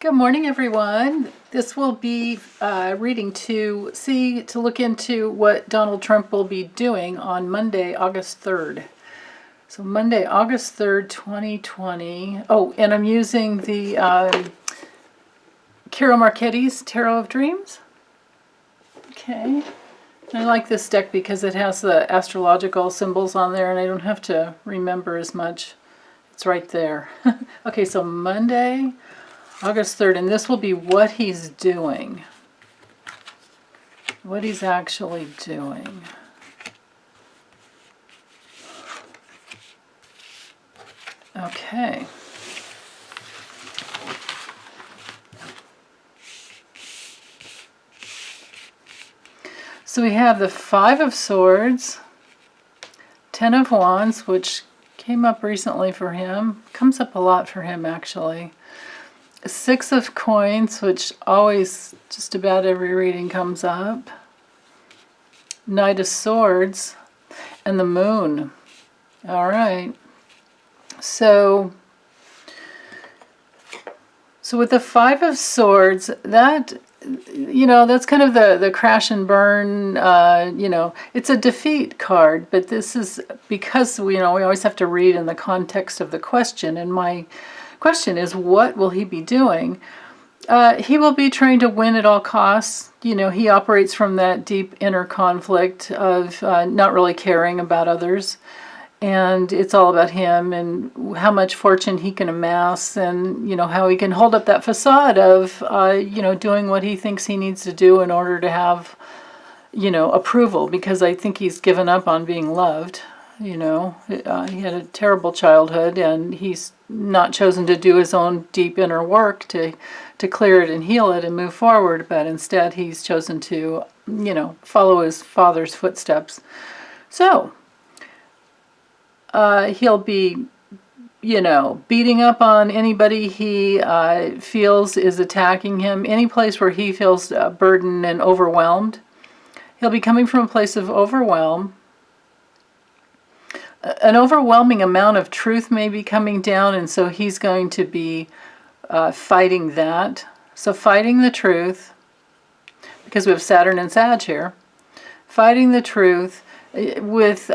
Good morning, everyone. This will be reading to look into what Donald Trump will be doing on Monday, August 3rd. So Monday, August 3rd, 2020. Oh, and I'm using the Ciro Marchetti's Tarot of Dreams. Okay. I like this deck because it has the astrological symbols on there and I don't have to remember as much. It's right there. Okay, so Monday, August 3rd, and this will be what he's doing. What he's actually doing. Okay. So we have the Five of Swords, Ten of Wands, which came up recently for him. Comes up a lot for him, actually. Six of Coins, which always, just about every reading comes up. Knight of Swords, and the Moon. All right. So with the Five of Swords, that, that's kind of the crash and burn, it's a defeat card, but this is because, we always have to read in the context of the question, and my question is, what will he be doing? He will be trying to win at all costs. He operates from that deep inner conflict of not really caring about others. And it's all about him and how much fortune he can amass and, how he can hold up that facade of, doing what he thinks he needs to do in order to have, approval. Because I think he's given up on being loved. He had a terrible childhood and he's not chosen to do his own deep inner work to clear it and heal it and move forward, but instead he's chosen to, follow his father's footsteps. So he'll be, beating up on anybody he feels is attacking him, any place where he feels burdened and overwhelmed. He'll be coming from a place of overwhelm. An overwhelming amount of truth may be coming down, and so he's going to be fighting that. So fighting the truth, because we have Saturn and Sag here. Fighting the truth with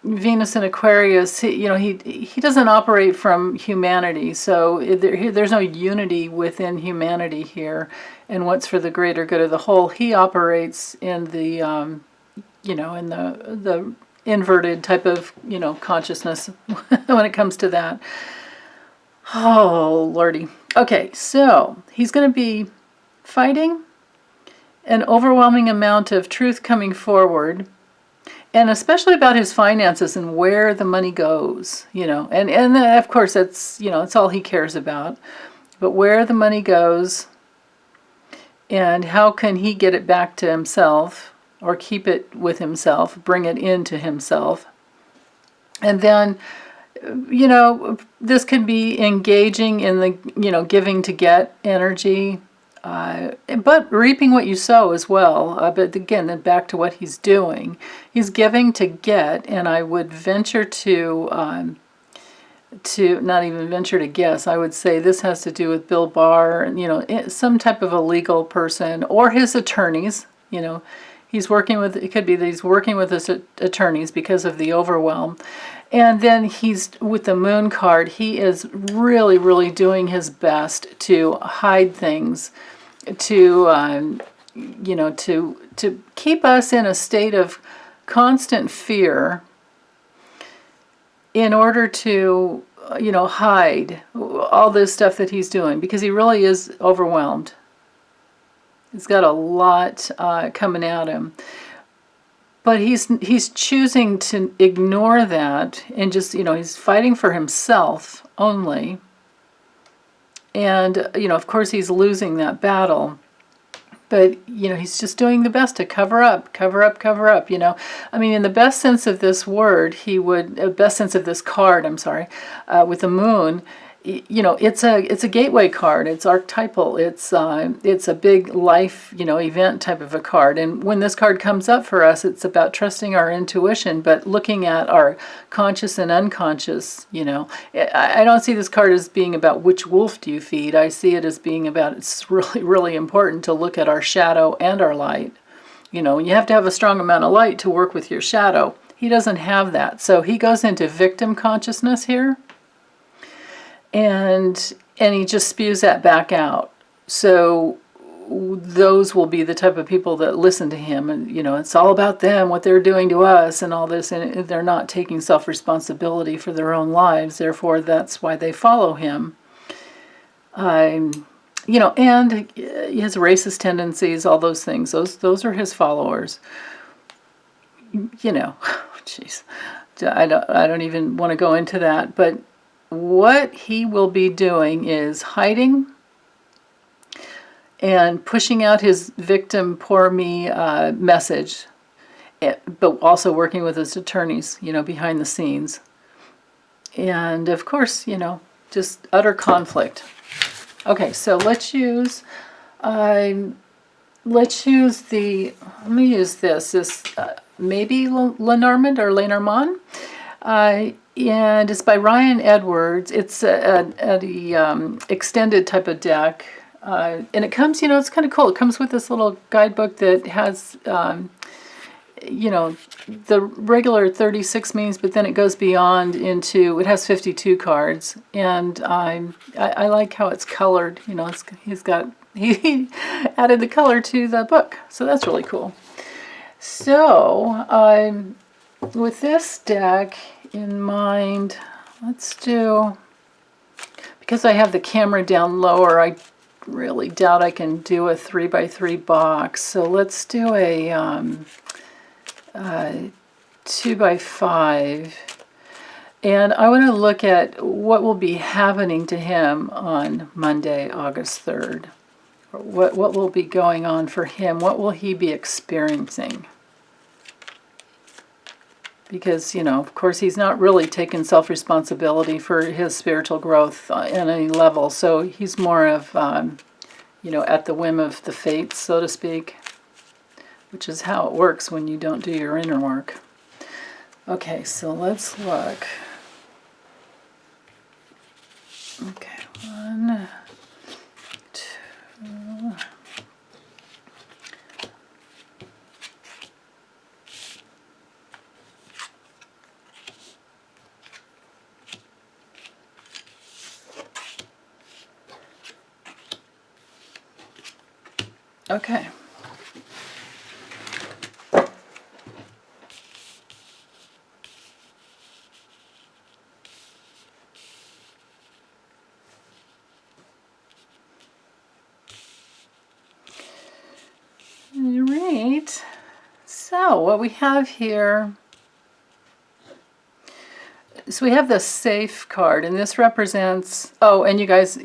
Venus and Aquarius. He doesn't operate from humanity, so there's no unity within humanity here, and what's for the greater good of the whole. He operates in the, in the inverted type of, consciousness when it comes to that. Oh, Lordy. Okay, so he's going to be fighting an overwhelming amount of truth coming forward, and especially about his finances and where the money goes, and of course that's, it's all he cares about, but where the money goes and how can he get it back to himself, or keep it with himself, bring it into himself. And then, this could be engaging in the, giving to get energy, but reaping what you sow as well. But again, then back to what he's doing. He's giving to get, and I would venture to not even venture to guess, I would say this has to do with Bill Barr, some type of a legal person, or his attorneys, He's working with, it could be that he's working with his attorneys because of the overwhelm. And then he's, with the Moon card, he is really, really doing his best to hide things, to, to keep us in a state of constant fear in order to, hide all this stuff that he's doing, because he really is overwhelmed. He's got a lot coming at him, but he's choosing to ignore that and just, he's fighting for himself only. And, of course he's losing that battle, but, he's just doing the best to cover up. I mean, in the best sense of this word, best sense of this card, with the Moon, you know, it's a gateway card. It's archetypal. It's a big life, you know, event type of a card. And when this card comes up for us, it's about trusting our intuition, but looking at our conscious and unconscious. You know, I don't see this card as being about which wolf do you feed. I see it as being about, it's really, really important to look at our shadow and our light. You know, you have to have a strong amount of light to work with your shadow. He doesn't have that, so he goes into victim consciousness here. And he just spews that back out. So those will be the type of people that listen to him, and you know, it's all about them, what they're doing to us and all this, and they're not taking self-responsibility for their own lives. Therefore, that's why they follow him. You know, and he has racist tendencies, all those things. Those are his followers. You know, jeez, I don't even want to go into that, but what he will be doing is hiding and pushing out his victim poor me message, but also working with his attorneys, you know, behind the scenes. And of course, you know, just utter conflict. Okay, so let's use let me use this maybe LeNormand or LeNormand. And it's by Ryan Edwards. It's a extended type of deck. And it comes, you know, it's kind of cool. It comes with this little guidebook that has, you know, the regular 36 meanings, but then it goes beyond into, it has 52 cards. And I like how it's colored. You know, he added the color to the book. So that's really cool. So, with this deck in mind, let's do, because I have the camera down lower, I really doubt I can do a 3x3 box. So let's do a 2x5. And I want to look at what will be happening to him on Monday, August 3rd. What will be going on for him? What will he be experiencing? Because, you know, of course, he's not really taking self-responsibility for his spiritual growth at any level. So he's more of, you know, at the whim of the fates, so to speak, which is how it works when you don't do your inner work. Okay, so let's look. Okay, 1, 2... Okay. All right. So what we have here, so we have the safe card, and this represents, oh, and you guys,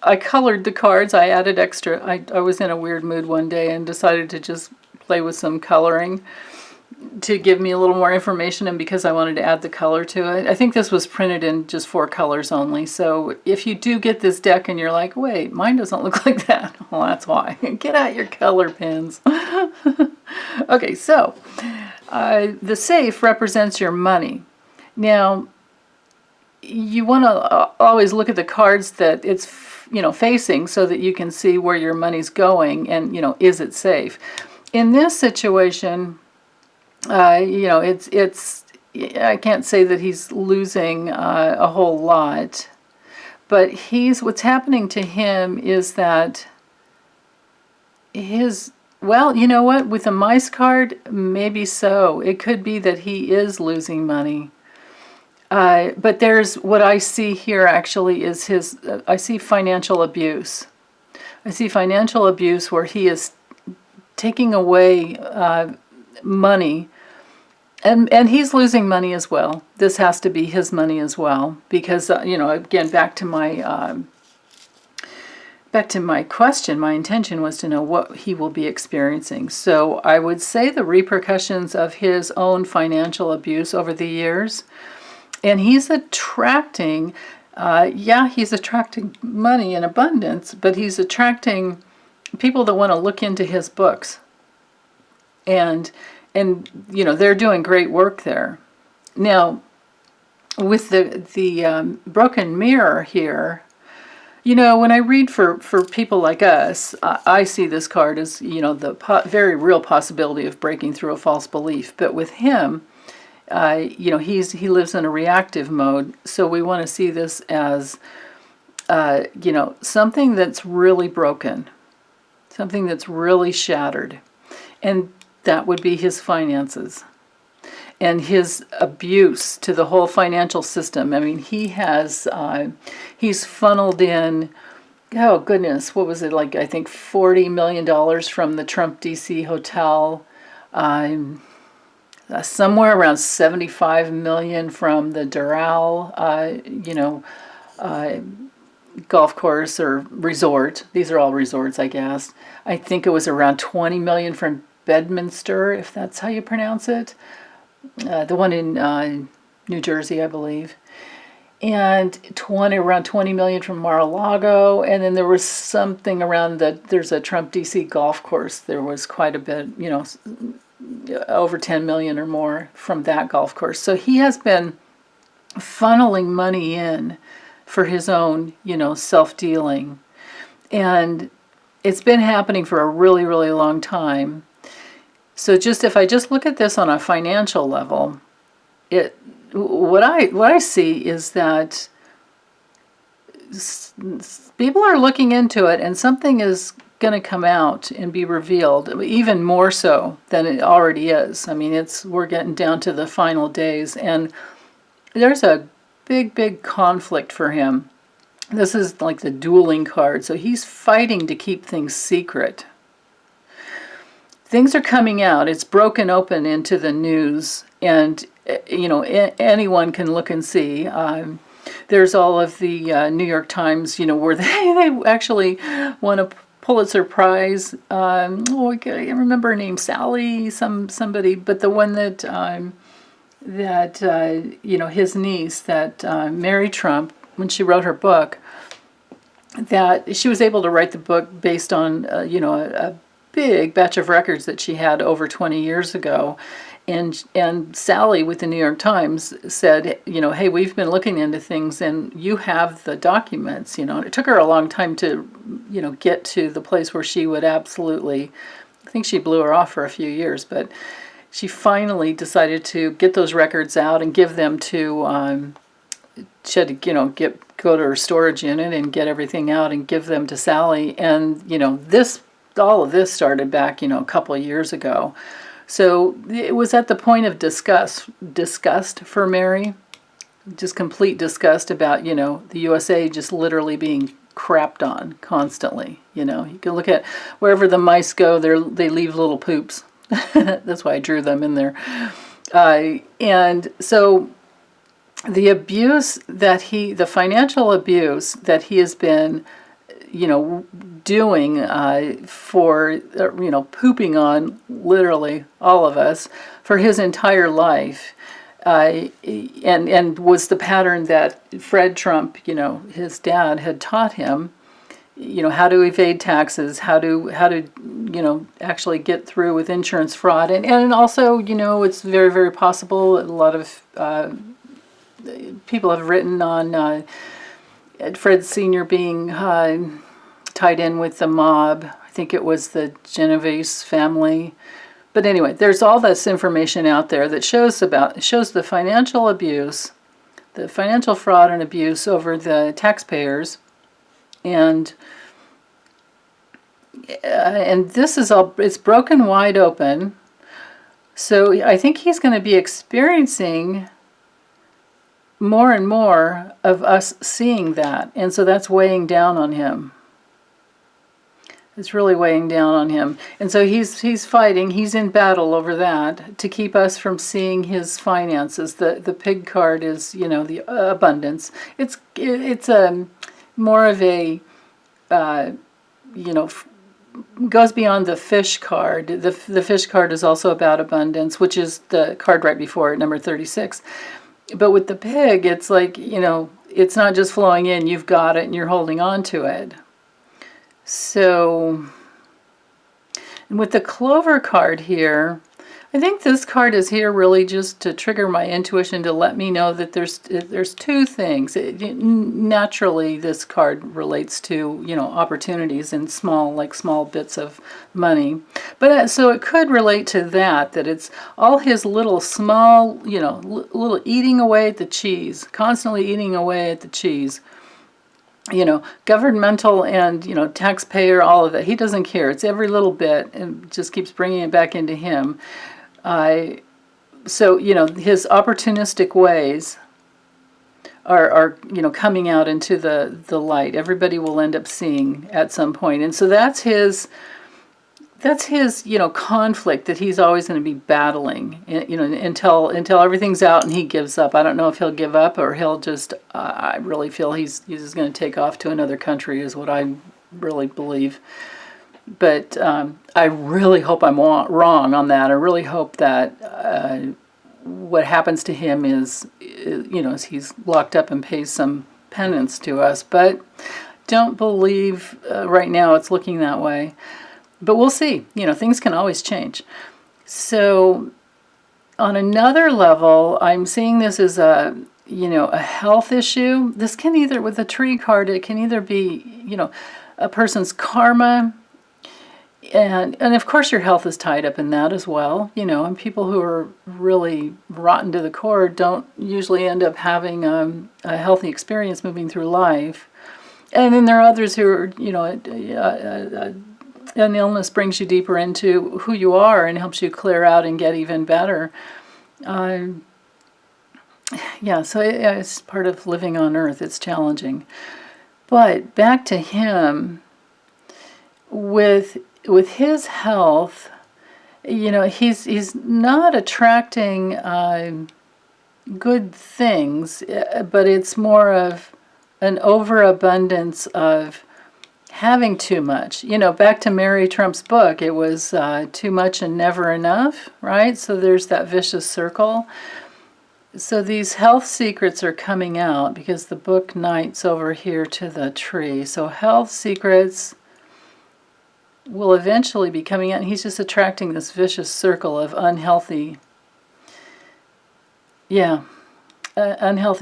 I colored the cards. I added extra. I was in a weird mood one day and decided to just play with some coloring to give me a little more information, and because I wanted to add the color to it. I think this was printed in just 4 colors only. So if you do get this deck and you're like, wait, mine doesn't look like that, well, that's why. Get out your color pens. Okay, so the safe represents your money. Now, you want to always look at the cards that it's, you know, facing, so that you can see where your money's going and, you know, is it safe. In this situation, you know, it's I can't say that he's losing a whole lot, but what's happening to him is that well, you know what, with the mice card, maybe so. It could be that he is losing money. But there's, what I see here actually is I see financial abuse. I see financial abuse where he is taking away money, and he's losing money as well. This has to be his money as well, because, you know, again, back to my question, my intention was to know what he will be experiencing. So I would say the repercussions of his own financial abuse over the years. And he's attracting Yeah, he's attracting money in abundance, but he's attracting people that want to look into his books. And they're doing great work there. Now, with the broken mirror here, when I read for people like us, I see this card as, the very real possibility of breaking through a false belief. But with him, he lives in a reactive mode. So we want to see this as, something that's really broken, something that's really shattered. And that would be his finances and his abuse to the whole financial system. I mean, he's funneled in, oh goodness, what was it, like, I think $40 million from the Trump DC hotel, somewhere around $75 million from the Doral, golf course or resort. These are all resorts, I guess. I think it was around $20 million from Bedminster, if that's how you pronounce it. The one in New Jersey, I believe. And around $20 million from Mar-a-Lago. And then there was something around there's a Trump DC golf course. There was quite a bit, over $10 million or more from that golf course. So he has been funneling money in for his own, self-dealing. And it's been happening for a really, really long time. So if I just look at this on a financial level, what I see is that people are looking into it, and something is going to come out and be revealed, even more so than it already is. I mean, we're getting down to the final days, and there's a big, big conflict for him. This is like the dueling card, so he's fighting to keep things secret. Things are coming out. It's broken open into the news, and anyone can look and see. There's all of the New York Times, where they actually won a Pulitzer Prize. I can't remember her name, Sally, somebody, but the one that his niece, that Mary Trump, when she wrote her book, that she was able to write the book based on a big batch of records that she had over 20 years ago. And Sally with the New York Times said, hey, we've been looking into things and you have the documents, and it took her a long time to, get to the place where she would absolutely, I think she blew her off for a few years, but she finally decided to get those records out and give them to, she had to, go to her storage unit and get everything out and give them to Sally. And, all of this started back, a couple of years ago. So it was at the point of disgust for Mary, just complete disgust about, the USA just literally being crapped on constantly. You can look at wherever the mice go, they leave little poops. That's why I drew them in there. And so the financial abuse that he has been, doing for, pooping on literally all of us for his entire life, and was the pattern that Fred Trump, his dad, had taught him, how to evade taxes, how to actually get through with insurance fraud, and also, it's very, very possible. A lot of people have written on Fred Sr. being tied in with the mob. I think it was the Genovese family. But anyway, there's all this information out there that shows the financial abuse, the financial fraud and abuse over the taxpayers, and this is all, it's broken wide open. So I think he's going to be experiencing more and more of us seeing that. And so that's weighing down on him. It's really weighing down on him. And so he's fighting, he's in battle over that to keep us from seeing his finances. The pig card is, the abundance. It's more of a, goes beyond the fish card. The fish card is also about abundance, which is the card right before it, number 36. But with the pig, it's like, it's not just flowing in, you've got it and you're holding on to it. So, and with the Clover card here, I think this card is here really just to trigger my intuition, to let me know that there's two things. Naturally, this card relates to, opportunities and small bits of money. But so it could relate to that it's all his little small, little eating away at the cheese, constantly eating away at the cheese. Governmental and, taxpayer, all of it. He doesn't care. It's every little bit and just keeps bringing it back into him. So, his opportunistic ways are coming out into the light. Everybody will end up seeing at some point. And so that's his conflict that he's always going to be battling, until everything's out and he gives up. I don't know if he'll give up or he'll just, I really feel he's just going to take off to another country is what I really believe. But I really hope I'm wrong on that. I really hope that what happens to him is he's locked up and pays some penance to us. But don't believe right now it's looking that way. But we'll see. Things can always change. So on another level, I'm seeing this as a health issue. This can either, with the tree card, it can either be, a person's karma. And of course your health is tied up in that as well, and people who are really rotten to the core don't usually end up having a healthy experience moving through life. And then there are others who are, an illness brings you deeper into who you are and helps you clear out and get even better. So it's part of living on Earth. It's challenging. But back to him, with his health, he's not attracting good things, but it's more of an overabundance of having too much. Back to Mary Trump's book, it was too much and never enough, right? So there's that vicious circle. So these health secrets are coming out because the book Knight's over here to the tree. So health secrets will eventually be coming out, and he's just attracting this vicious circle of unhealthy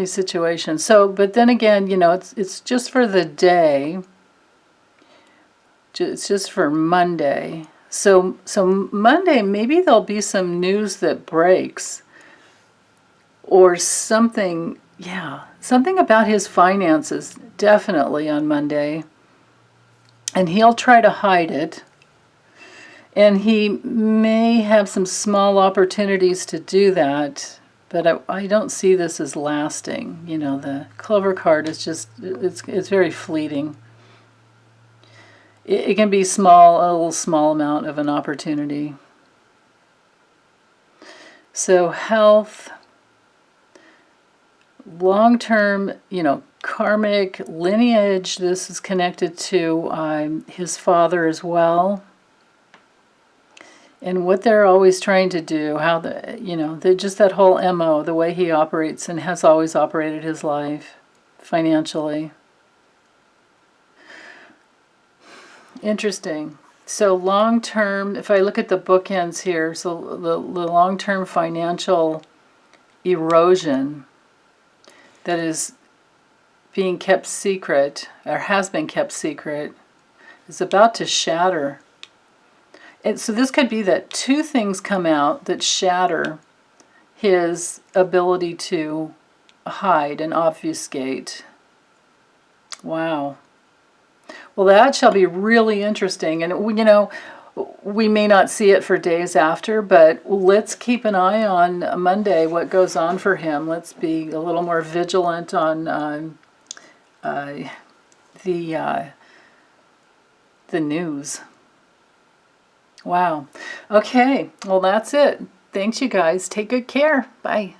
situations. So, but then again, it's just for the day. It's just for Monday. So Monday, maybe there'll be some news that breaks, or something. Something about his finances, definitely on Monday. And he'll try to hide it. And he may have some small opportunities to do that. But I don't see this as lasting. The Clover card is just, it's very fleeting. It can be a little small amount of an opportunity. So health, long-term, karmic lineage. This is connected to his father as well. And what they're always trying to do, how just that whole MO, the way he operates and has always operated his life financially. Interesting. So long-term, if I look at the bookends here, so the long-term financial erosion that is being kept secret, or has been kept secret, is about to shatter. And so this could be that two things come out that shatter his ability to hide and obfuscate. Wow. Well, that shall be really interesting. And, we may not see it for days after, but let's keep an eye on Monday, what goes on for him. Let's be a little more vigilant on the news. Wow. Okay. Well, that's it. Thanks, you guys. Take good care. Bye.